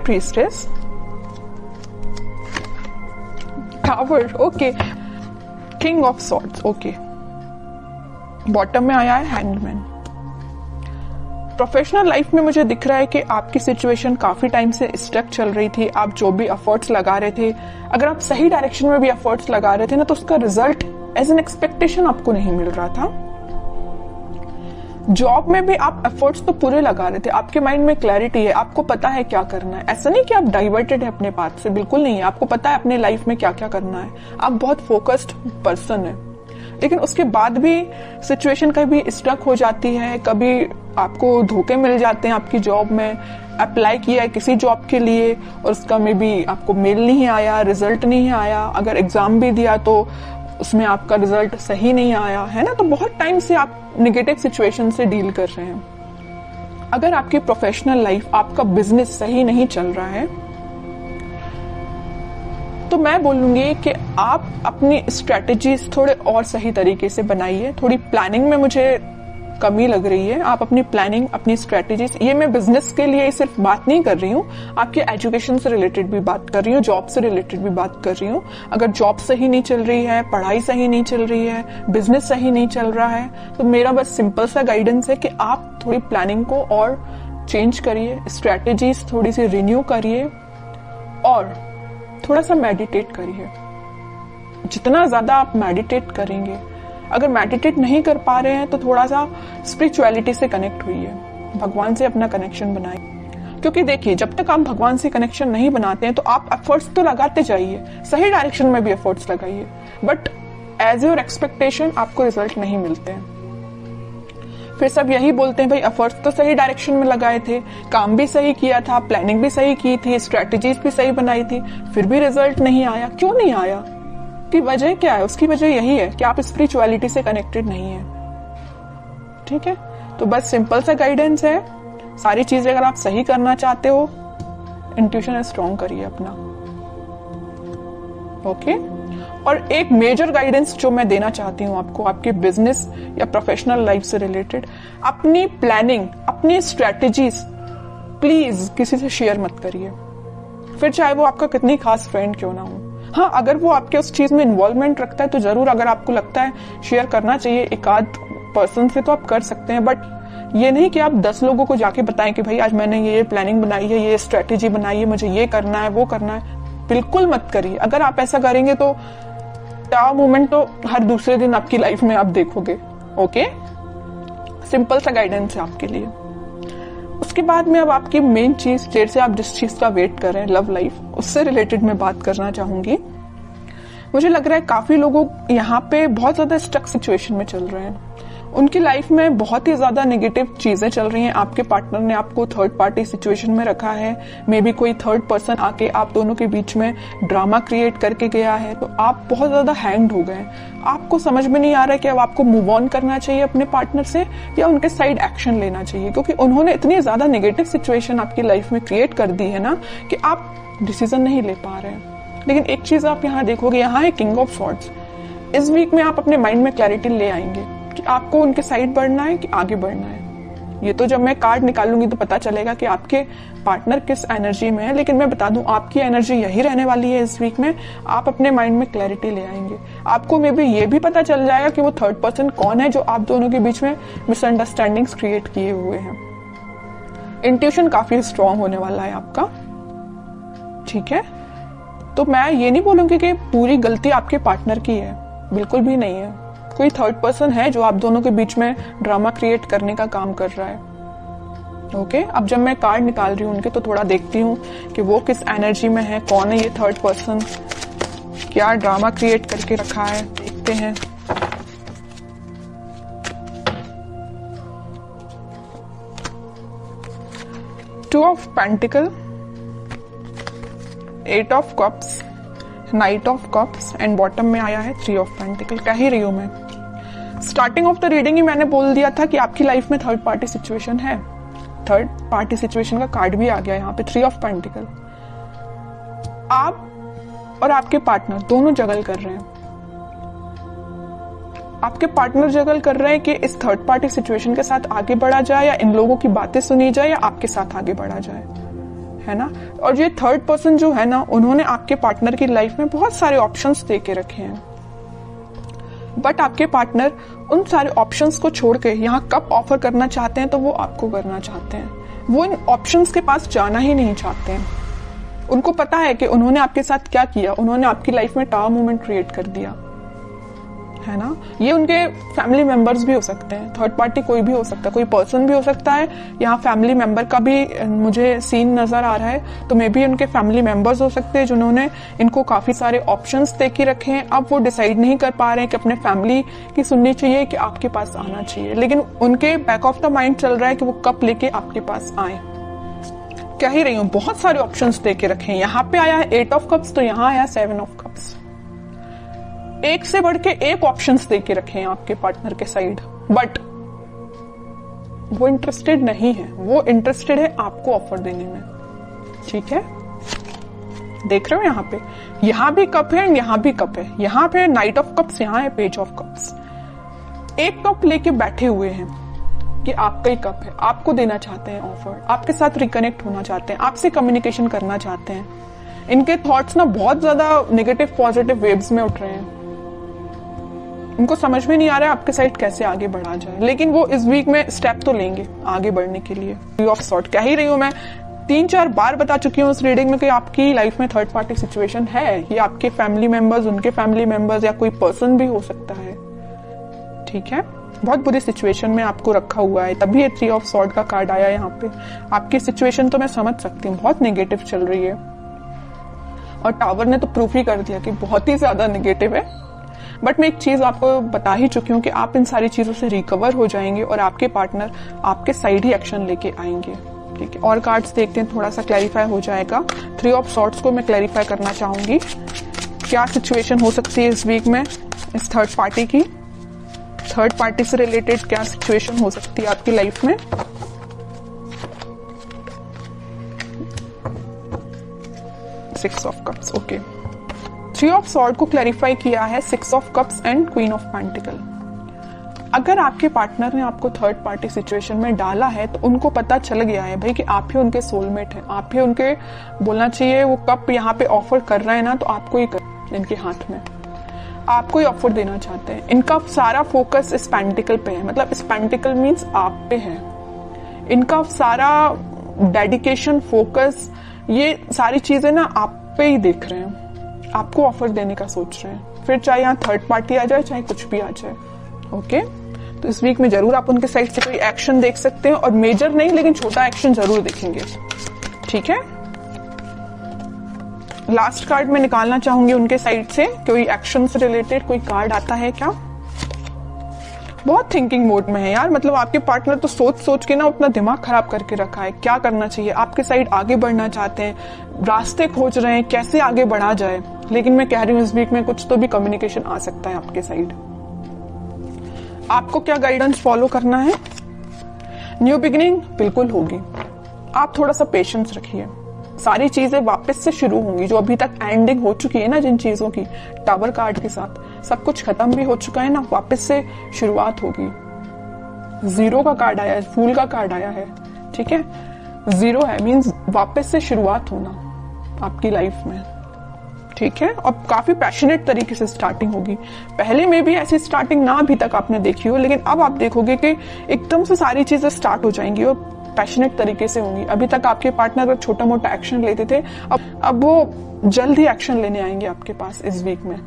Priestess, tower, okay, king of swords, okay, bottom में आया है हैंगमैन। प्रोफेशनल लाइफ में मुझे दिख रहा है कि आपकी सिचुएशन काफी टाइम से स्टक चल रही थी। आप जो भी एफर्ट्स लगा रहे थे, अगर आप सही डायरेक्शन में भी एफर्ट्स लगा रहे थे ना, तो उसका रिजल्ट एज एन एक्सपेक्टेशन आपको नहीं मिल रहा था। जॉब में भी आप एफर्ट्स तो पूरे लगा रहे थे, आपके माइंड में क्लैरिटी है, आपको पता है क्या करना है। ऐसा नहीं कि आप डाइवर्टेड है अपने पाथ से, बिल्कुल नहीं है। आपको पता है अपने लाइफ में क्या क्या करना है, आप बहुत फोकस्ड पर्सन है। लेकिन उसके बाद भी सिचुएशन कभी स्टक हो जाती है, कभी आपको धोखे मिल जाते हैं आपकी जॉब में। अप्लाई किया है किसी जॉब के लिए और उसका में भी आपको मेल नहीं आया, रिजल्ट नहीं आया। अगर एग्जाम भी दिया तो उसमें आपका रिजल्ट सही नहीं आया, है ना। तो बहुत टाइम से आप नेगेटिव सिचुएशन से डील कर रहे हैं। अगर आपकी प्रोफेशनल लाइफ, आपका बिजनेस सही नहीं चल रहा है, तो मैं बोलूंगी कि आप अपनी स्ट्रेटेजीज थोड़े और सही तरीके से बनाइए। थोड़ी प्लानिंग में मुझे कमी लग रही है। आप अपनी प्लानिंग, अपनी स्ट्रेटेजीज, ये मैं बिजनेस के लिए सिर्फ बात नहीं कर रही हूँ, आपके एजुकेशन से रिलेटेड भी बात कर रही हूँ, जॉब से रिलेटेड भी बात कर रही हूँ। अगर जॉब सही नहीं चल रही है, पढ़ाई सही नहीं चल रही है, बिजनेस सही नहीं चल रहा है, तो मेरा बस सिंपल सा गाइडेंस है कि आप थोड़ी प्लानिंग को और चेंज करिए, स्ट्रेटेजीज थोड़ी सी रिन्यू करिए और थोड़ा सा मेडिटेट करिए। जितना ज्यादा आप मेडिटेट करेंगे, अगर मेडिटेट नहीं कर पा रहे हैं तो थोड़ा सा स्पिरिचुअलिटी से कनेक्ट हुई है, भगवान से अपना कनेक्शन बनाइए। क्योंकि देखिए, जब तक आप भगवान से कनेक्शन नहीं बनाते हैं तो आप एफर्ट्स तो लगाते जाइए, सही डायरेक्शन में भी एफर्ट्स लगाइए, बट एज योर एक्सपेक्टेशन आपको रिजल्ट नहीं मिलते हैं। फिर सब यही बोलते हैं, भाई एफर्ट्स तो सही डायरेक्शन में लगाए थे, काम भी सही किया था, प्लानिंग भी सही की थी, स्ट्रेटेजीज भी सही बनाई थी, फिर भी रिजल्ट नहीं आया। क्यों नहीं आया? की वजह क्या है? उसकी वजह यही है कि आप स्पिरिचुअलिटी से कनेक्टेड नहीं है। ठीक है, तो बस सिंपल सा गाइडेंस है। सारी चीजें अगर आप सही करना चाहते हो, इंट्यूशन स्ट्रॉन्ग करिए अपना। ओके, और एक मेजर गाइडेंस जो मैं देना चाहती हूँ आपको, आपके बिजनेस या प्रोफेशनल लाइफ से रिलेटेड, अपनी प्लानिंग, अपनी स्ट्रेटेजीज प्लीज किसी से शेयर मत करिए, फिर चाहे वो आपका कितनी खास फ्रेंड क्यों ना हो। हाँ, अगर वो आपके उस चीज में इन्वॉल्वमेंट रखता है तो जरूर, अगर आपको लगता है शेयर करना चाहिए एक आध पर्सन से, तो आप कर सकते हैं। बट ये नहीं कि आप 10 लोगों को जाके बताएं कि भाई आज मैंने ये प्लानिंग बनाई है, ये स्ट्रेटेजी बनाई है, मुझे ये करना है, वो करना है। बिल्कुल मत करिए। अगर आप ऐसा करेंगे तो मूवमेंट तो हर दूसरे दिन आपकी लाइफ में आप देखोगे। ओके, सिंपल सा गाइडेंस है आपके लिए। उसके बाद में अब आपकी मेन चीज, देर से आप जिस चीज का वेट कर रहे हैं, लव लाइफ, उससे रिलेटेड मैं बात करना चाहूंगी। मुझे लग रहा है काफी लोग यहाँ पे बहुत ज्यादा स्टक सिचुएशन में चल रहे हैं। उनकी लाइफ में बहुत ही ज्यादा नेगेटिव चीजें चल रही हैं। आपके पार्टनर ने आपको थर्ड पार्टी सिचुएशन में रखा है, मे बी कोई थर्ड पर्सन आके आप दोनों के बीच में ड्रामा क्रिएट करके गया है, तो आप बहुत ज्यादा हैंग्ड हो गए। आपको समझ में नहीं आ रहा है कि अब आपको मूव ऑन करना चाहिए अपने पार्टनर से या उनके साइड एक्शन लेना चाहिए, क्योंकि उन्होंने इतनी ज्यादा नेगेटिव सिचुएशन आपकी लाइफ में क्रिएट कर दी है ना कि आप डिसीजन नहीं ले पा रहे हैं। लेकिन एक चीज आप यहाँ देखोगे, यहाँ है किंग ऑफ सॉर्ड्स। इस वीक में आप अपने माइंड में क्लैरिटी ले आएंगे कि आपको उनके साइड बढ़ना है कि आगे बढ़ना है। ये तो जब मैं कार्ड निकालूंगी तो पता चलेगा कि आपके पार्टनर किस एनर्जी में है, लेकिन मैं बता दूं आपकी एनर्जी यही रहने वाली है इस वीक में। आप अपने माइंड में क्लैरिटी ले आएंगे। आपको मे बी ये भी पता चल जाएगा कि वो थर्ड पर्सन कौन है जो आप दोनों के बीच में मिसअंडरस्टैंडिंग्स क्रिएट किए हुए हैं। इंट्यूशन काफी स्ट्रांग होने वाला है आपका। ठीक है, तो मैं ये नहीं बोलूंगी कि पूरी गलती आपके पार्टनर की है, बिल्कुल भी नहीं है। कोई थर्ड पर्सन है जो आप दोनों के बीच में ड्रामा क्रिएट करने का काम कर रहा है। ओके, अब जब मैं कार्ड निकाल रही हूँ उनके, तो थोड़ा देखती हूँ कि वो किस एनर्जी में है, कौन है ये थर्ड पर्सन, क्या ड्रामा क्रिएट करके रखा है, देखते हैं। Two of pentacle, 8 of cups, night of cups and bottom में आया है 3 ऑफ पेंटिकल। कह ही रही हूं मैं, स्टार्टिंग ऑफ द रीडिंग ही मैंने बोल दिया था कि आपकी लाइफ में थर्ड पार्टी सिचुएशन है। थर्ड पार्टी सिचुएशन का कार्ड भी आ गया यहाँ पे, 3 ऑफ पेंटिकल। आप और आपके पार्टनर दोनों जगल कर रहे हैं। आपके पार्टनर जगल कर रहे हैं कि इस थर्ड पार्टी सिचुएशन के साथ आगे बढ़ा जाए या इन लोगों की बातें सुनी जाए या आपके साथ आगे बढ़ा जाए, है ना। और ये थर्ड पर्सन जो है ना, उन्होंने आपके पार्टनर की लाइफ में बहुत सारे ऑप्शंस दे के रखे हैं, बट आपके पार्टनर उन सारे ऑप्शंस को छोड़ के यहाँ कप ऑफर करना चाहते हैं तो वो आपको करना चाहते हैं। वो इन ऑप्शंस के पास जाना ही नहीं चाहते हैं। उनको पता है कि उन्होंने आपके साथ क्या किया, उन्होंने आपकी लाइफ में टावर मोमेंट क्रिएट कर दिया, है ना। ये उनके फैमिली मेंबर्स भी हो सकते हैं, थर्ड पार्टी कोई भी हो सकता है, कोई पर्सन भी हो सकता है। यहाँ फैमिली मेंबर का भी मुझे सीन नजर आ रहा है, तो मे बी उनके फैमिली मेंबर्स हो सकते हैं जिन्होंने इनको काफी सारे ऑप्शंस दे के रखे हैं। अब वो डिसाइड नहीं कर पा रहे हैं कि अपने फैमिली की सुननी चाहिए कि आपके पास आना चाहिए, लेकिन उनके बैक ऑफ द माइंड चल रहा है कि वो कब लेके आपके पास आए। कह ही रही हूँ, बहुत सारे ऑप्शंस दे के रखे हैं। यहाँ पे आया है 8 ऑफ कप्स, तो यहाँ आया 7 ऑफ कप्स। एक से बढ़ के एक ऑप्शंस दे के रखे हैं आपके पार्टनर के साइड, बट वो इंटरेस्टेड नहीं है। वो इंटरेस्टेड है आपको ऑफर देने में, ठीक है। देख रहे हो यहाँ भी कप है, यहाँ भी कप है। यहाँ पे नाइट ऑफ कप्स, यहाँ है पेज ऑफ कप्स। एक कप लेके बैठे हुए हैं कि आपका ही कप है, आपको देना चाहते हैं ऑफर, आपके साथ रिकनेक्ट होना चाहते हैं, आपसे कम्युनिकेशन करना चाहते हैं। इनके थॉट्स ना बहुत ज्यादा नेगेटिव पॉजिटिव वेव्स में उठ रहे हैं। उनको समझ में नहीं आ रहा है आपके साइड कैसे आगे बढ़ा जाए, लेकिन वो इस वीक में स्टेप तो लेंगे आगे बढ़ने के लिए। थ्री ऑफ सॉर्ड, कह ही रही हूं मैं, 3-4 बार बता चुकी हूँ उस रीडिंग में कि आपकी लाइफ में थर्ड पार्टी सिचुएशन है। ये आपके फैमिली मेंबर्स, उनके फैमिली मेंबर्स, या कोई पर्सन भी हो सकता है, ठीक है। बहुत बुरी सिचुएशन में आपको रखा हुआ है, तभी ये 3 ऑफ सॉर्ड का कार्ड आया यहाँ पे। आपकी सिचुएशन तो मैं समझ सकती हूँ, बहुत नेगेटिव चल रही है, और टावर ने तो प्रूफ ही कर दिया कि बहुत ही ज्यादा नेगेटिव है। बट मैं एक चीज आपको बता ही चुकी हूँ कि आप इन सारी चीजों से रिकवर हो जाएंगे और आपके पार्टनर आपके साइड ही एक्शन लेके आएंगे, ठीक है। और कार्ड्स देखते हैं, थोड़ा सा क्लैरिफाई हो जाएगा। 3 ऑफ सॉर्ड्स को मैं क्लैरिफाई करना चाहूंगी, क्या सिचुएशन हो सकती है इस वीक में इस थर्ड पार्टी की। थर्ड पार्टी से रिलेटेड क्या सिचुएशन हो सकती है आपकी लाइफ में। Six of cups, okay. 3 of sword को क्लैरिफाई किया है 6 of cups and queen of pentacle. अगर आपके पार्टनर ने आपको थर्ड पार्टी सिचुएशन में डाला है तो उनको पता चल गया है भाई कि आप ही उनके सोलमेट हैं, आप ही उनके, बोलना चाहिए वो कप यहाँ पे ऑफर कर रहे हैं ना, तो आपको ही कर, इनके हाथ में आपको ही ऑफर देना चाहते हैं। इनका सारा फोकस इस पेंटिकल पे है, मतलब इस पेंटिकल मीन्स आप पे है। इनका सारा डेडिकेशन, फोकस, ये सारी चीजें ना आप पे ही देख रहे हैं, आपको ऑफर देने का सोच रहे हैं। फिर चाहे यहाँ थर्ड पार्टी आ जाए, चाहे कुछ भी आ जाए, ओके। तो इस वीक में जरूर आप उनके साइड से कोई एक्शन देख सकते हैं, और मेजर नहीं लेकिन छोटा एक्शन जरूर देखेंगे, ठीक है। लास्ट कार्ड में निकालना चाहूंगी उनके साइड से, कोई एक्शन से रिलेटेड कोई कार्ड आता है क्या। बहुत थिंकिंग मोड में है यार, मतलब आपके पार्टनर तो सोच सोच के ना अपना दिमाग खराब करके रखा है, क्या करना चाहिए। आपके साइड आगे बढ़ना चाहते हैं, रास्ते खोज रहे हैं कैसे आगे बढ़ा जाए, लेकिन मैं कह रही हूँ इस वीक में कुछ तो भी कम्युनिकेशन आ सकता है आपके साइड। आपको क्या गाइडेंस फॉलो करना है। न्यू बिगिनिंग बिल्कुल होगी, आप थोड़ा सा पेशेंस रखिए, सारी चीजें वापस से शुरू होंगी। जो अभी तक एंडिंग हो चुकी है ना जिन चीजों की, टावर कार्ड के साथ सब कुछ खत्म भी हो चुका है ना, वापस से शुरुआत होगी। 0 का कार्ड आया है, फूल का कार्ड आया है, ठीक है। 0 है मीन्स वापस से शुरुआत होना आपकी लाइफ में, ठीक है। और काफी पैशनेट तरीके से स्टार्टिंग होगी। पहले में भी ऐसी स्टार्टिंग ना अभी तक आपने देखी हो, लेकिन अब आप देखोगे कि एकदम से सारी चीजें स्टार्ट हो जाएंगी और पैशनेट तरीके से होंगी। अभी तक आपके पार्टनर अगर छोटा मोटा एक्शन लेते थे, अब वो जल्द ही एक्शन लेने आएंगे आपके पास इस वीक में।